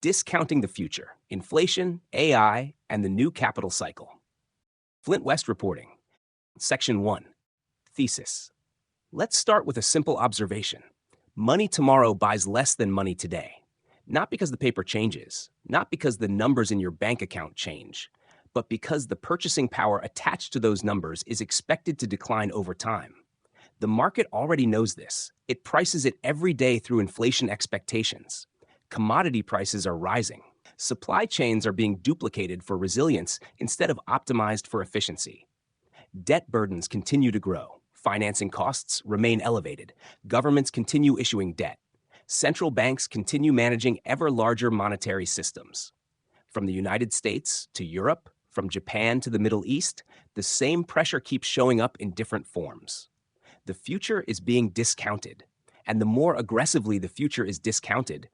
Discounting the Future, Inflation, AI, and the New Capital Cycle. Flint West Reporting. Section 1. Thesis. Let's start with a simple observation. Money tomorrow buys less than money today. Not because the paper changes, not because the numbers in your bank account change, but because the purchasing power attached to those numbers is expected to decline over time. The market already knows this. It prices it every day through inflation expectations. Commodity prices are rising. Supply chains are being duplicated for resilience instead of optimized for efficiency. Debt burdens continue to grow. Financing costs remain elevated. Governments continue issuing debt. Central banks continue managing ever larger monetary systems. From the United States to Europe, from Japan to the Middle East, the same pressure keeps showing up in different forms. The future is being discounted. And the more aggressively the future is discounted,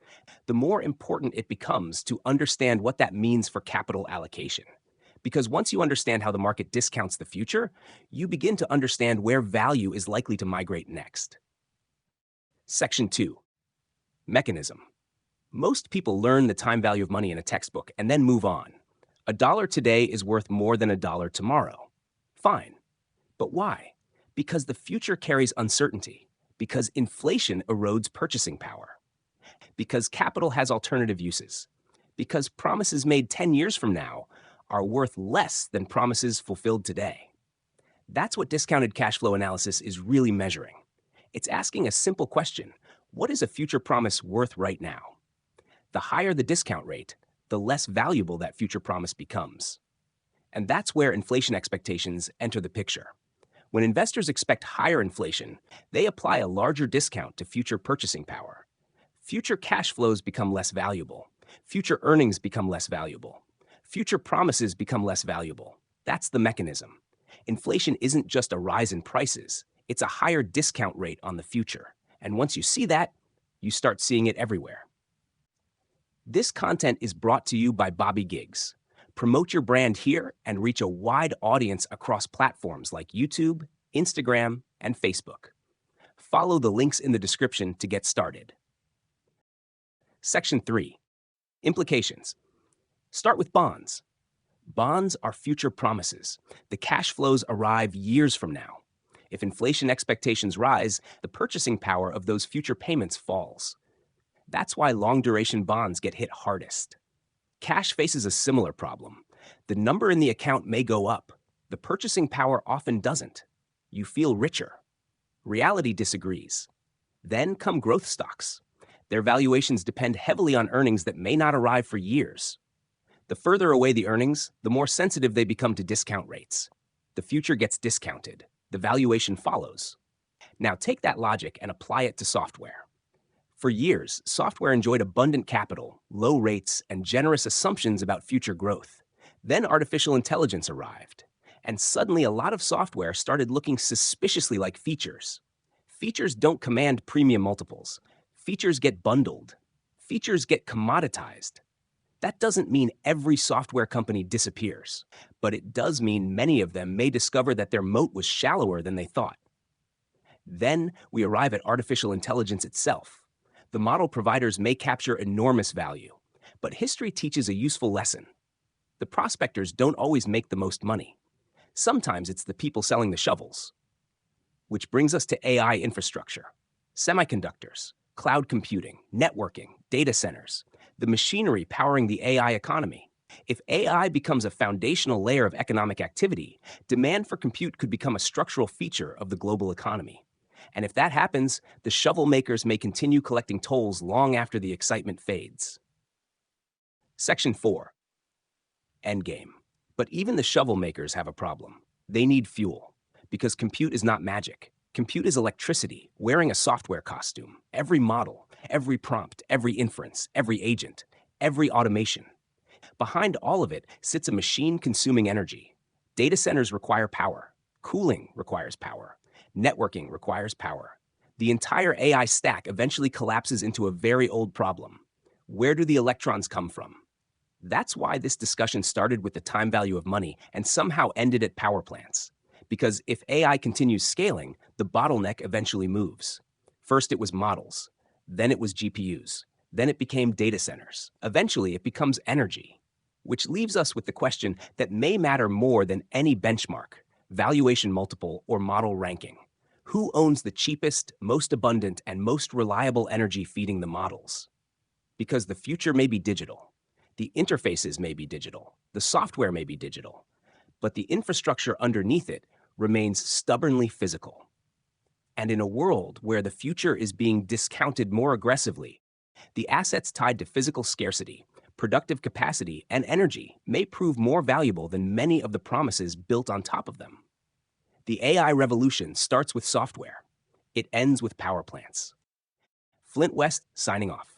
the more important it becomes to understand what that means for capital allocation. Because once you understand how the market discounts the future, you begin to understand where value is likely to migrate next. Section 2. Mechanism. Most people learn the time value of money in a textbook and then move on. A dollar today is worth more than a dollar tomorrow. Fine. But why? Because the future carries uncertainty. Because inflation erodes purchasing power. Because capital has alternative uses. Because promises made 10 years from now are worth less than promises fulfilled today. That's what discounted cash flow analysis is really measuring. It's asking a simple question: what is a future promise worth right now? The higher the discount rate, the less valuable that future promise becomes. And that's where inflation expectations enter the picture. When investors expect higher inflation, they apply a larger discount to future purchasing power. Future cash flows become less valuable. Future earnings become less valuable. Future promises become less valuable. That's the mechanism. Inflation isn't just a rise in prices, it's a higher discount rate on the future. And once you see that, you start seeing it everywhere. This content is brought to you by Bobby Giggs. Promote your brand here and reach a wide audience across platforms like YouTube, Instagram, and Facebook. Follow the links in the description to get started. Section 3. Implications. Start with bonds. Bonds are future promises. The cash flows arrive years from now. If inflation expectations rise, the purchasing power of those future payments falls. That's why long-duration bonds get hit hardest. Cash faces a similar problem. The number in the account may go up. The purchasing power often doesn't. You feel richer. Reality disagrees. Then come growth stocks. Their valuations depend heavily on earnings that may not arrive for years. The further away the earnings, the more sensitive they become to discount rates. The future gets discounted. The valuation follows. Now take that logic and apply it to software. For years, software enjoyed abundant capital, low rates, and generous assumptions about future growth. Then artificial intelligence arrived, and suddenly a lot of software started looking suspiciously like features. Features don't command premium multiples. Features get bundled. Features get commoditized. That doesn't mean every software company disappears, but it does mean many of them may discover that their moat was shallower than they thought. Then we arrive at artificial intelligence itself. The model providers may capture enormous value, but history teaches a useful lesson. The prospectors don't always make the most money. Sometimes it's the people selling the shovels. Which brings us to AI infrastructure. Semiconductors, cloud computing, networking, data centers, the machinery powering the AI economy. If AI becomes a foundational layer of economic activity, demand for compute could become a structural feature of the global economy. And if that happens, the shovel makers may continue collecting tolls long after the excitement fades. Section 4. Endgame. But even the shovel makers have a problem. They need fuel. Because compute is not magic. Compute is electricity, wearing a software costume. Every model, every prompt, every inference, every agent, every automation. Behind all of it sits a machine consuming energy. Data centers require power. Cooling requires power. Networking requires power. The entire AI stack eventually collapses into a very old problem. Where do the electrons come from? That's why this discussion started with the time value of money and somehow ended at power plants. Because if AI continues scaling, the bottleneck eventually moves. First it was models, then it was GPUs, Then it became data centers. Eventually, it becomes energy, which leaves us with the question that may matter more than any benchmark, valuation multiple, or model ranking. Who owns the cheapest, most abundant, and most reliable energy feeding the models? Because the future may be digital, the interfaces may be digital, the software may be digital, but the infrastructure underneath it remains stubbornly physical. And in a world where the future is being discounted more aggressively, the assets tied to physical scarcity, productive capacity, and energy may prove more valuable than many of the promises built on top of them. The AI revolution starts with software. It ends with power plants. Flint West signing off.